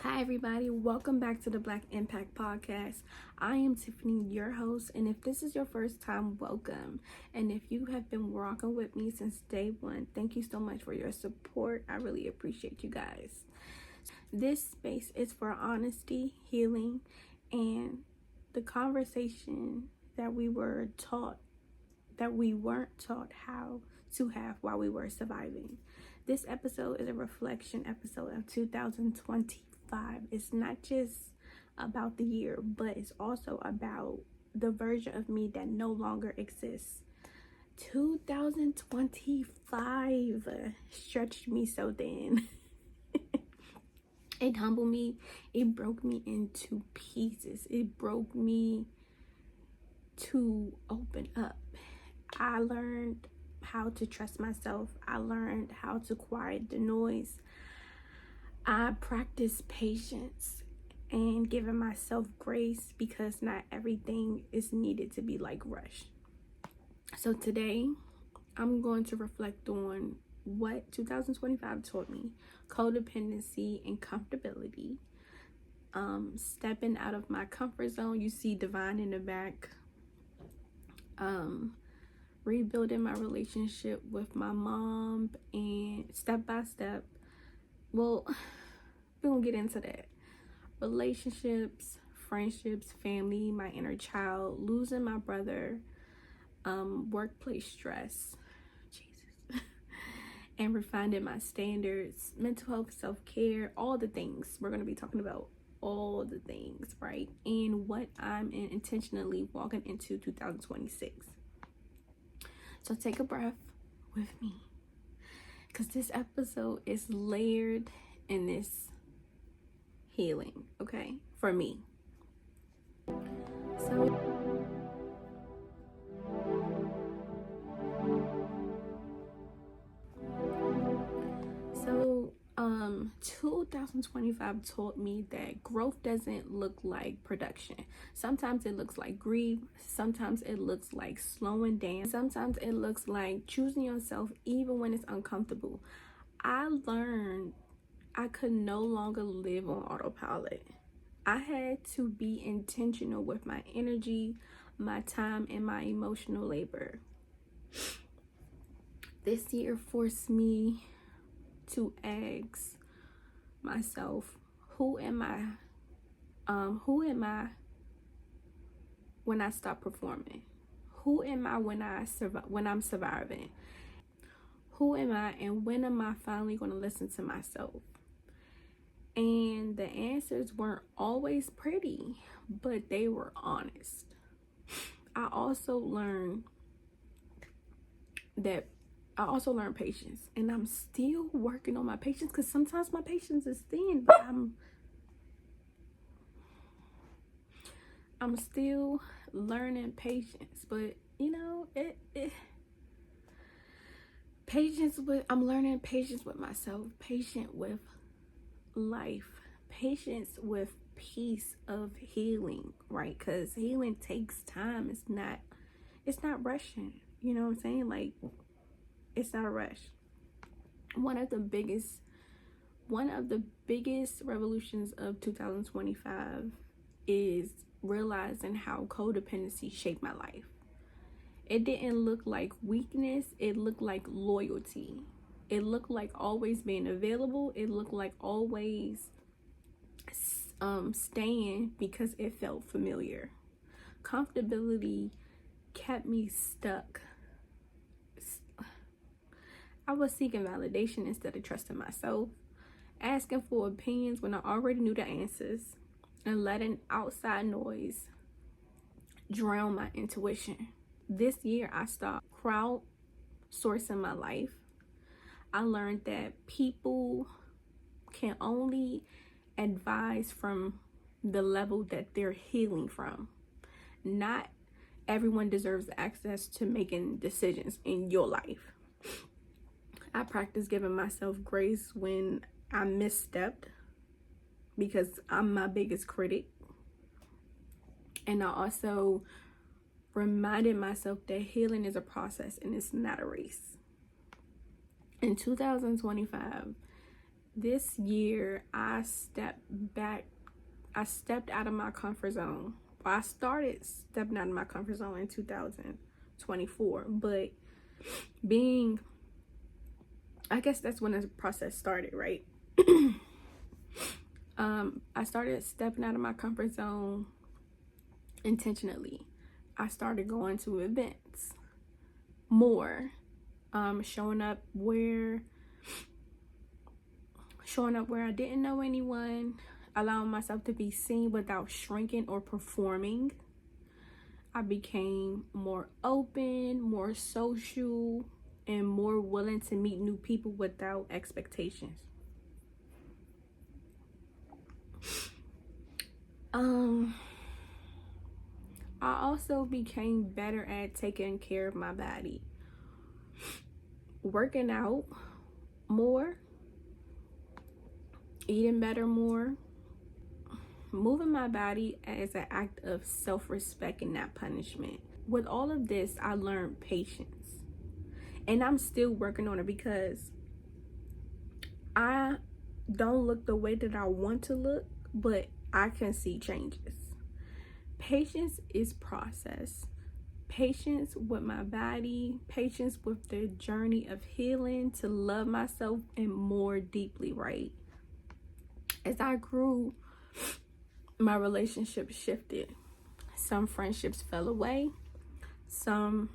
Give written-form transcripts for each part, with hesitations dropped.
Hi everybody, welcome back to the Blck Impact podcast. I am Tiffany, your host, and if this is your first time, welcome. And if you have been rocking with me since day one, thank you so much for your support. I really appreciate you guys. This space is for honesty, healing, and the conversation that we weren't taught how to have while we were surviving. This episode is a reflection episode of 2025. It's not just about the year, but it's also about the version of me that no longer exists. 2025 stretched me so thin. It humbled me. It broke me into pieces. It broke me to open up. I learned how to trust myself. I learned how to quiet the noise. I practiced patience and giving myself grace because not everything is needed to be like rushed. So today, I'm going to reflect on what 2025 taught me: codependency and comfortability. Stepping out of my comfort zone. You see Divine in the back. Rebuilding my relationship with my mom, and step by step, well, we're gonna get into that. Relationships, friendships, family, my inner child, losing my brother, workplace stress, Jesus, and refining my standards, mental health, self-care, all the things. We're gonna be talking about all the things, right? And what I'm intentionally walking into 2026. So take a breath with me, because this episode is layered in this healing, okay, for me. So 2025 taught me that growth doesn't look like production. Sometimes it looks like grief. Sometimes it looks like slowing down. Sometimes it looks like choosing yourself even when it's uncomfortable. I learned I could no longer live on autopilot. I had to be intentional with my energy, my time, and my emotional labor. This year forced me to ask myself, who am I when I stop performing? Who am I when I'm surviving? Who am I, and when am I finally going to listen to myself? And the answers weren't always pretty, but they were honest. I also learned patience, and I'm still working on my patience, because sometimes my patience is thin, but I'm still learning patience. But you know, I'm learning patience with myself, patient with life, patience with peace of healing, right? Because healing takes time. It's not rushing, you know what I'm saying? Like, it's not a rush. One of the biggest revolutions of 2025 is realizing how codependency shaped my life. It didn't look like weakness. It looked like loyalty. It looked like always being available. It looked like always staying because it felt familiar. Comfortability kept me stuck. I was seeking validation instead of trusting myself, asking for opinions when I already knew the answers, and letting outside noise drown my intuition. This year, I stopped crowdsourcing my life. I learned that people can only advise from the level that they're healing from. Not everyone deserves access to making decisions in your life. I practice giving myself grace when I misstepped, because I'm my biggest critic. And I also reminded myself that healing is a process and it's not a race. In 2025, This year, I stepped out of my comfort zone. Well, I started stepping out of my comfort zone in 2024, but I guess that's when the process started, right? I started stepping out of my comfort zone intentionally. I started going to events more, showing up where I didn't know anyone, allowing myself to be seen without shrinking or performing. I became more open, more social, and more willing to meet new people without expectations. I also became better at taking care of my body, working out more, eating better more, moving my body as an act of self-respect and not punishment. With all of this, I learned patience, and I'm still working on it because I don't look the way that I want to look, but I can see changes. Patience is process. Patience with my body, patience with the journey of healing to love myself and more deeply, right? As I grew, my relationship shifted. Some friendships fell away. Some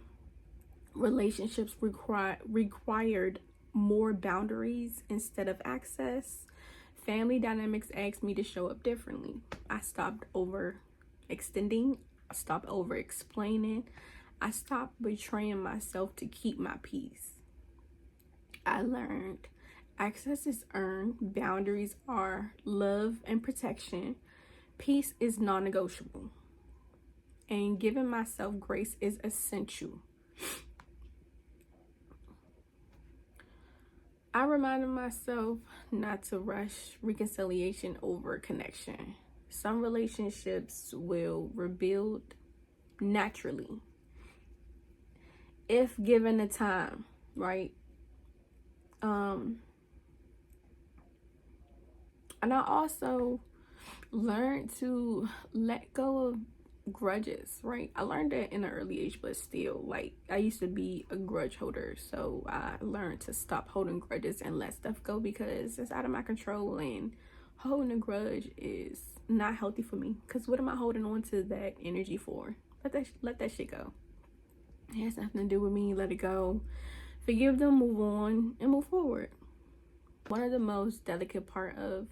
relationships required more boundaries instead of access. Family dynamics asked me to show up differently. I stopped overextending. I stopped over-explaining. I stopped betraying myself to keep my peace. I learned access is earned. Boundaries are love and protection. Peace is non-negotiable. And giving myself grace is essential. I reminded myself not to rush reconciliation over connection. Some relationships will rebuild naturally if given the time, right? And I also learned to let go of grudges, right? I learned that in an early age, but still, like, I used to be a grudge holder, so I learned to stop holding grudges and let stuff go because it's out of my control, and holding a grudge is not healthy for me. Because what am I holding on to that energy for? Let that shit go. It has nothing to do with me. Let it go. Forgive them, move on, and move forward. One of the most delicate part of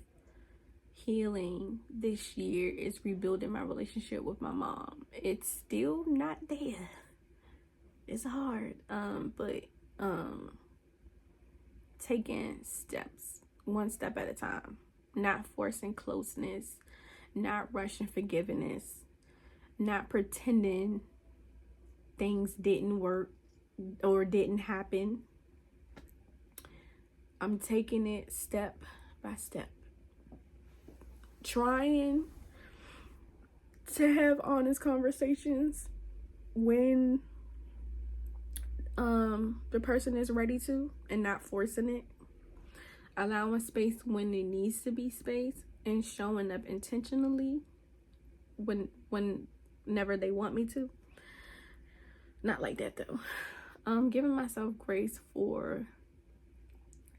healing this year is rebuilding my relationship with my mom. It's still not there. It's hard, but taking steps, one step at a time, not forcing closeness, not rushing forgiveness, not pretending things didn't work or didn't happen. I'm taking it step by step. Trying to have honest conversations when the person is ready to, and not forcing it. Allowing space when it needs to be space, and showing up intentionally whenever they want me to. Not like that though. Giving myself grace for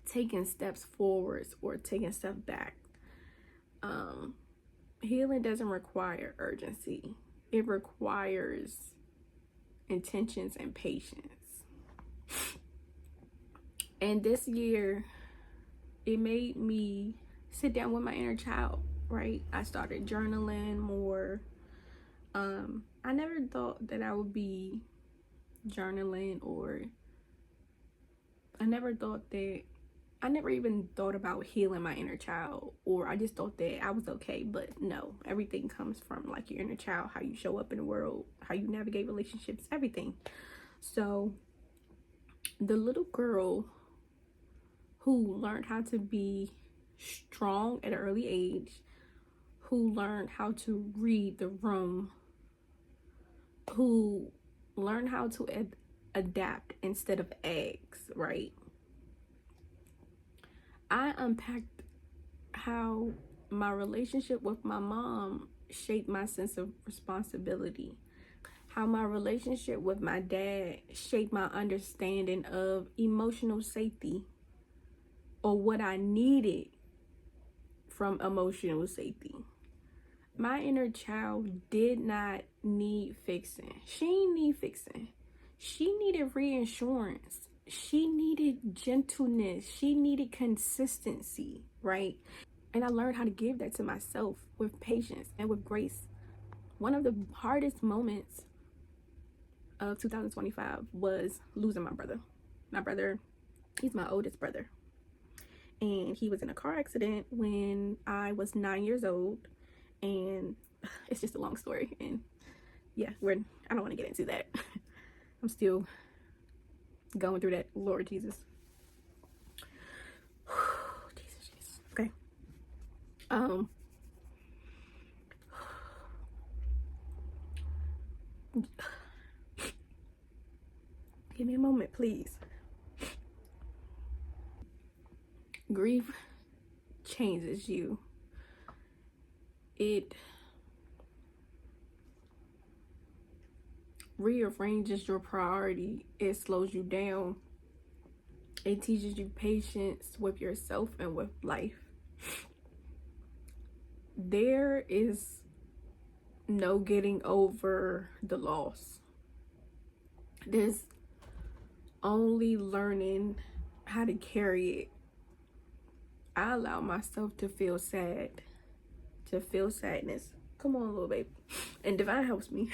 taking steps forwards or taking steps back. Healing doesn't require urgency. It requires intentions and patience. And this year, it made me sit down with my inner child, right? I started journaling more. I never thought that I would be journaling, or I never even thought about healing my inner child, or I just thought that I was okay. But no, everything comes from like your inner child, how you show up in the world, how you navigate relationships, everything. So the little girl who learned how to be strong at an early age, who learned how to read the room, who learned how to adapt instead of eggs, right? I unpacked how my relationship with my mom shaped my sense of responsibility, how my relationship with my dad shaped my understanding of emotional safety, or what I needed from emotional safety. My inner child did not need fixing. She didn't need fixing. She needed reassurance. She needed gentleness. She needed consistency, right? And I learned how to give that to myself with patience and with grace. One of the hardest moments of 2025 was losing my brother. My brother, he's my oldest brother. And he was in a car accident when I was 9 years old. And it's just a long story. And yeah, I don't want to get into that. I'm still going through that. Lord Jesus. Jesus. Okay. Give me a moment, please. Grief changes you. It rearranges your priority. It slows you down. It teaches you patience with yourself and with life. There is no getting over the loss. There's only learning how to carry it. I allow myself to feel sad, to feel sadness. Come on, little baby. And Divine helps me.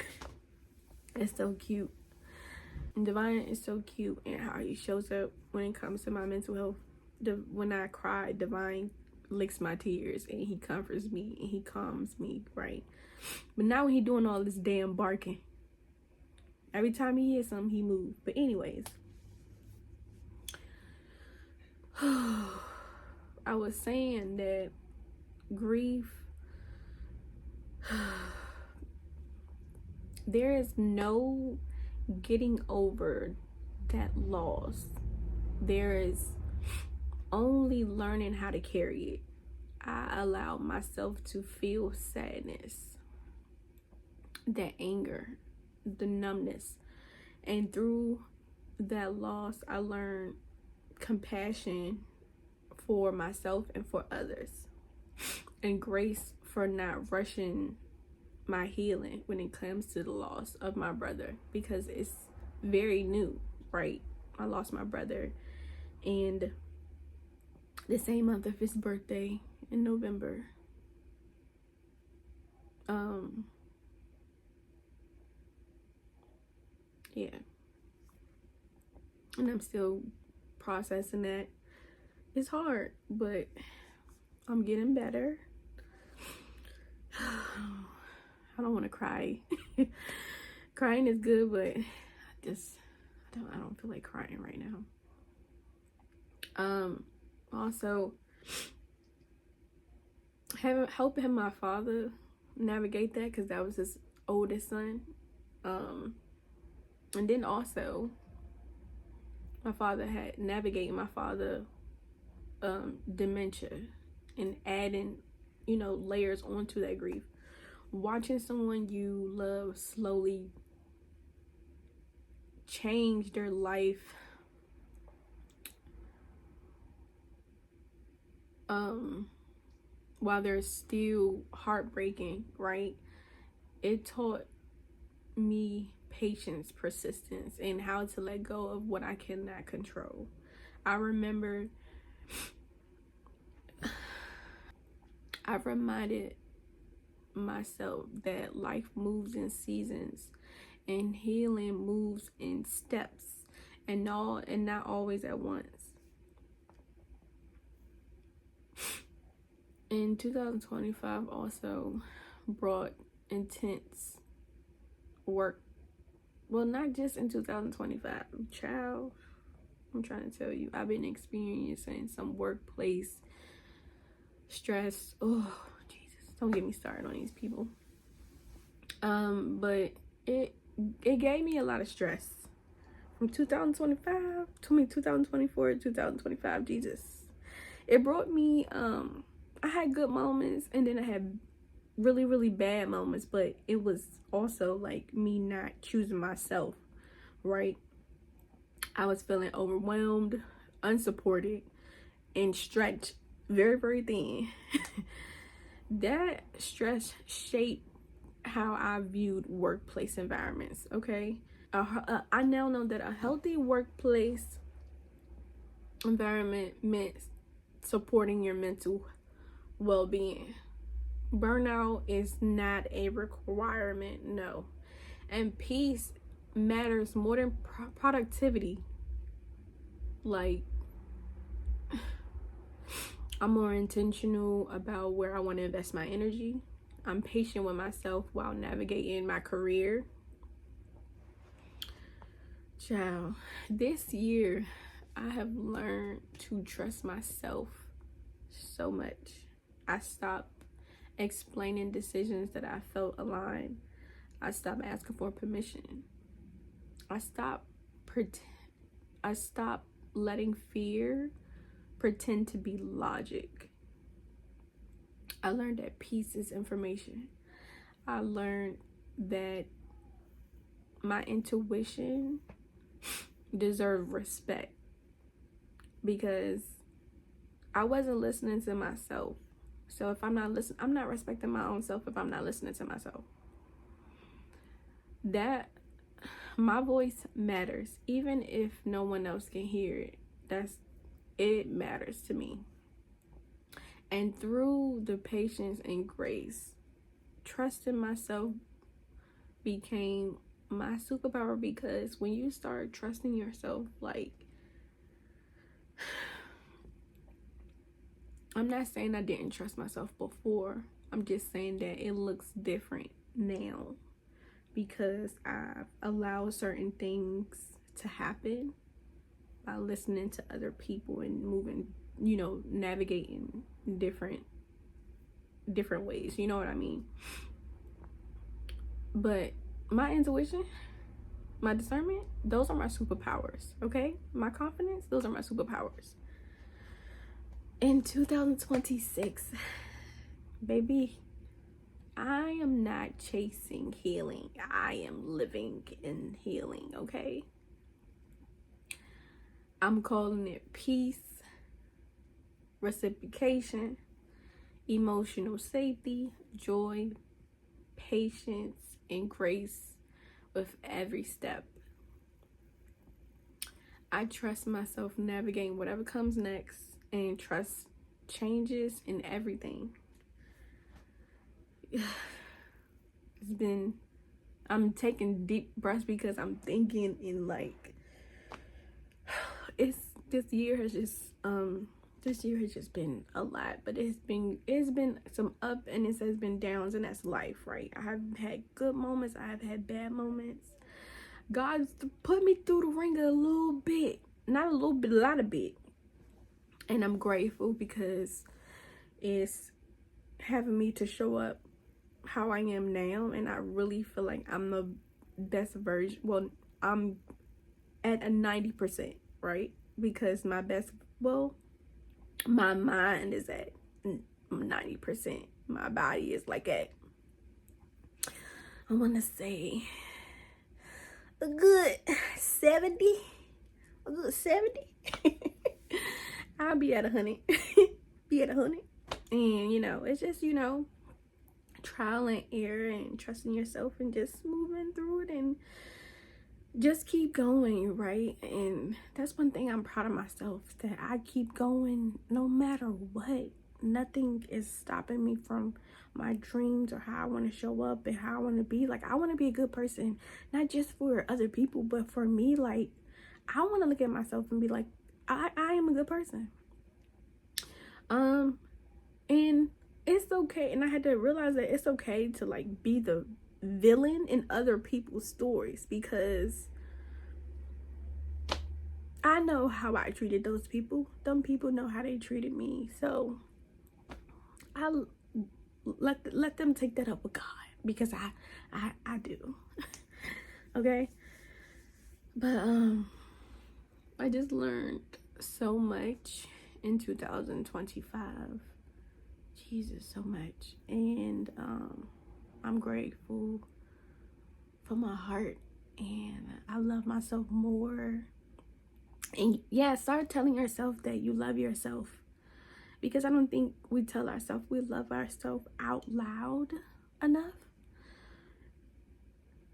It's so cute. And Divine is so cute in how he shows up when it comes to my mental health. When I cry, Divine licks my tears and he comforts me and he calms me, right? But now he doing all this damn barking. Every time he hears something, he moves. But anyways, I was saying that grief, there is no getting over that loss. There is only learning how to carry it. I allow myself to feel sadness, that anger, the numbness. And through that loss, I learned compassion for myself and for others, and grace for not rushing my healing when it comes to the loss of my brother, because it's very new, right? I lost my brother and the same month of his birthday in November. Yeah. And I'm still processing that. It's hard, but I'm getting better. I don't want to cry. Crying is good, but I don't feel like crying right now. Also, helping my father navigate that, because that was his oldest son. And then also, my father had navigated my father dementia, and adding, layers onto that grief. Watching someone you love slowly change their life, while they're still heartbreaking, right? It taught me patience, persistence, and how to let go of what I cannot control. I remember I've reminded myself that life moves in seasons and healing moves in steps, and not always at once. In 2025 also brought intense work. Well, not just in 2025, child. I'm trying to tell you, I've been experiencing some workplace stress. Oh, Jesus. Don't get me started on these people. But it gave me a lot of stress. From 2024 to 2025, Jesus. It brought me I had good moments, and then I had really, really bad moments, but it was also like me not choosing myself, right? I was feeling overwhelmed, unsupported, and stretched very, very thin. That stress shaped how I viewed workplace environments, okay? I now know that a healthy workplace environment meant supporting your mental well-being. Burnout is not a requirement, no. And peace matters more than productivity. Like, I'm more intentional about where I want to invest my energy. I'm patient with myself while navigating my career. Child, this year I have learned to trust myself so much. I stopped explaining decisions that I felt aligned. I stopped asking for permission. I stopped letting fear pretend to be logic. I learned that peace is information. I learned that my intuition deserves respect because I wasn't listening to myself. So if I'm not listening, I'm not respecting my own self if I'm not listening to myself. That my voice matters, even if no one else can hear it. It matters to me. And through the patience and grace, trusting myself became my superpower, because when you start trusting yourself, like, I'm not saying I didn't trust myself before. I'm just saying that it looks different now because I've allowed certain things to happen by listening to other people and moving, navigating different ways. You know what I mean? But my intuition, my discernment, those are my superpowers, okay? My confidence, those are my superpowers. In 2026, baby, I am not chasing healing. I am living in healing, okay? I'm calling it peace, reciprocation, emotional safety, joy, patience, and grace with every step. I trust myself navigating whatever comes next and trust changes in everything. I'm taking deep breaths because I'm thinking in like, this year has just been a lot, but it's been some up and it has been downs, and that's life, right? I have had good moments, I have had bad moments. God's put me through the ringer a little bit, not a little bit, a lot of bit, and I'm grateful because it's having me to show up how I am now, and I really feel like I'm the best version. Well, I'm at a 90%, right? Because my mind is at 90%. My body is like at, I want to say, a good 70. A good 70. I'll be at 100. Be at 100. And, it's just, trial and error and trusting yourself and just moving through it and just keep going, right? And that's one thing I'm proud of myself, that I keep going no matter what. Nothing is stopping me from my dreams or how I want to show up and how I want to be. Like, I want to be a good person, not just for other people, but for me. Like, I want to look at myself and be like, I am a good person. And it's okay. And I had to realize that it's okay to like be the villain in other people's stories, because I know how I treated those people. Them people know how they treated me. So I let them take that up with God, because I do. Okay? But I just learned so much in 2025 Jesus so much. And I'm grateful from my heart, and I love myself more. And yeah, start telling yourself that you love yourself, because I don't think we tell ourselves we love ourselves out loud enough.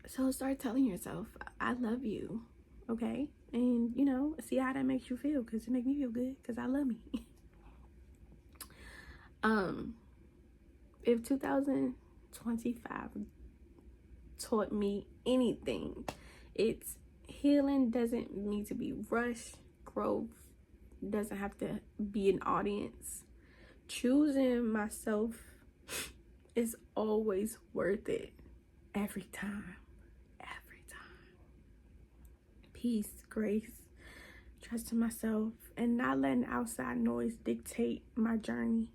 So start telling yourself, I love you, okay? And you know, see how that makes you feel, because it makes me feel good, because I love me. If 2025 taught me anything, it's healing doesn't need to be rushed. Growth doesn't have to be an audience. Choosing myself is always worth it. Every time. Every time. Peace, grace, trusting myself, and not letting outside noise dictate my journey.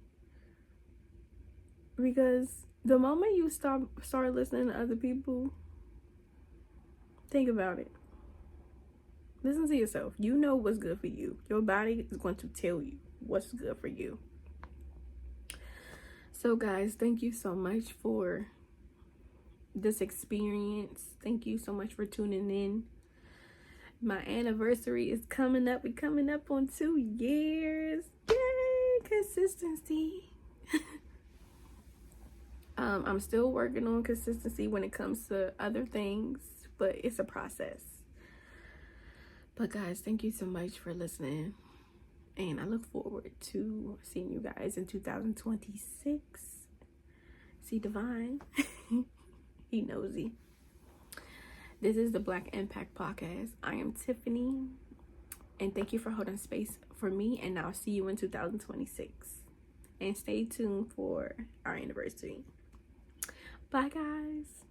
Because the moment you start listening to other people, think about it. Listen to yourself. You know what's good for you. Your body is going to tell you what's good for you. So guys, thank you so much for this experience. Thank you so much for tuning in. My anniversary is coming up. We're coming up on 2 years. Yay! Consistency. I'm still working on consistency when it comes to other things, but it's a process. But guys, thank you so much for listening, and I look forward to seeing you guys in 2026. See Divine. He nosy. This is the Blck Impact podcast. I am Tiffany, and thank you for holding space for me, and I'll see you in 2026. And stay tuned for our anniversary. Bye guys.